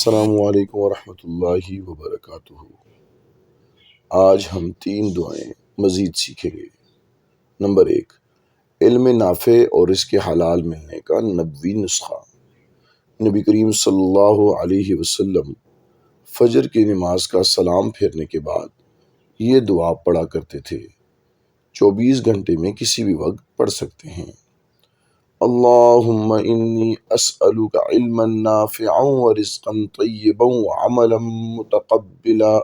السلام علیکم ورحمۃ اللہ وبرکاتہ۔ آج ہم 3 دعائیں مزید سیکھیں گے۔ نمبر 1، علم نافع اور اس کے حلال ملنے کا نبوی نسخہ۔ نبی کریم صلی اللہ علیہ وسلم فجر کی نماز کا سلام پھیرنے کے بعد یہ دعا پڑھا کرتے تھے۔ 24 گھنٹے میں کسی بھی وقت پڑھ سکتے ہیں۔ اللہم انی اسألک علما نافعا ورزقا طیبا وعملا متقبلا۔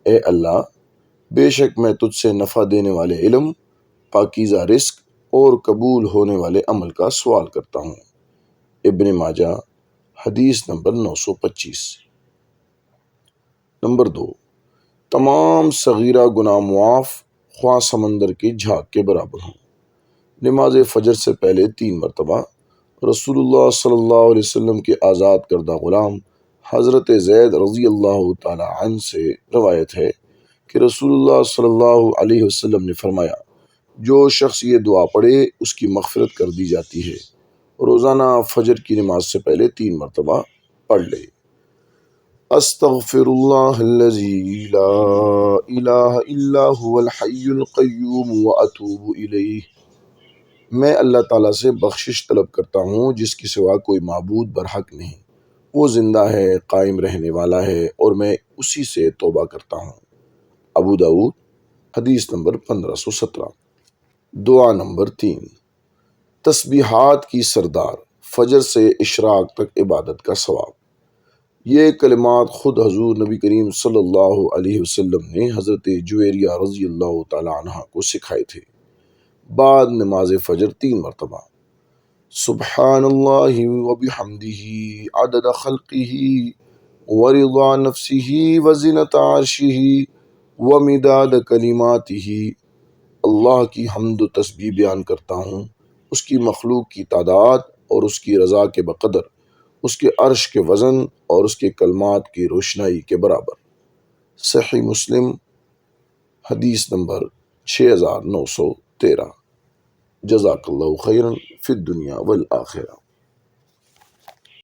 اے اللہ، بے شک میں تجھ سے نفع دینے والے علم، پاکیزہ رزق اور قبول ہونے والے عمل کا سوال کرتا ہوں۔ ابن ماجہ حدیث نمبر 925۔ نمبر 2، تمام صغیرہ گناہ معاف خواہ سمندر کی جھاگ کے برابر ہوں۔ نماز فجر سے پہلے 3 مرتبہ رسول اللہ صلی اللہ علیہ وسلم کے آزاد کردہ غلام حضرت زید رضی اللہ تعالی عنہ سے روایت ہے کہ رسول اللہ صلی اللہ علیہ وسلم نے فرمایا، جو شخص یہ دعا پڑھے اس کی مغفرت کر دی جاتی ہے۔ روزانہ فجر کی نماز سے پہلے 3 مرتبہ پڑھ لے۔ استغفر اللہ الذی لا الہ الا هو الحی القیوم واتوب الیہ۔ میں اللہ تعالیٰ سے بخشش طلب کرتا ہوں جس کے سوا کوئی معبود برحق نہیں، وہ زندہ ہے، قائم رہنے والا ہے، اور میں اسی سے توبہ کرتا ہوں۔ ابو داؤد حدیث نمبر 1517۔ دعا نمبر 3، تسبیحات کی سردار، فجر سے اشراق تک عبادت کا ثواب۔ یہ کلمات خود حضور نبی کریم صلی اللہ علیہ وسلم نے حضرت جویریہ رضی اللہ تعالی عنہ کو سکھائے تھے۔ بعد نماز فجر 3 مرتبہ سبحان اللہ وبحمدہ عدد خلقہ ورضا نفسہ وزنۃ عرشہ ومداد کلماتہ۔ اللہ کی حمد و تسبیح بیان کرتا ہوں، اس کی مخلوق کی تعداد اور اس کی رضا کے بقدر، اس کے عرش کے وزن اور اس کے کلمات کی روشنائی کے برابر۔ صحیح مسلم حدیث نمبر 6913۔ جزاک اللہ خیرا فی الدنیا والآخرہ۔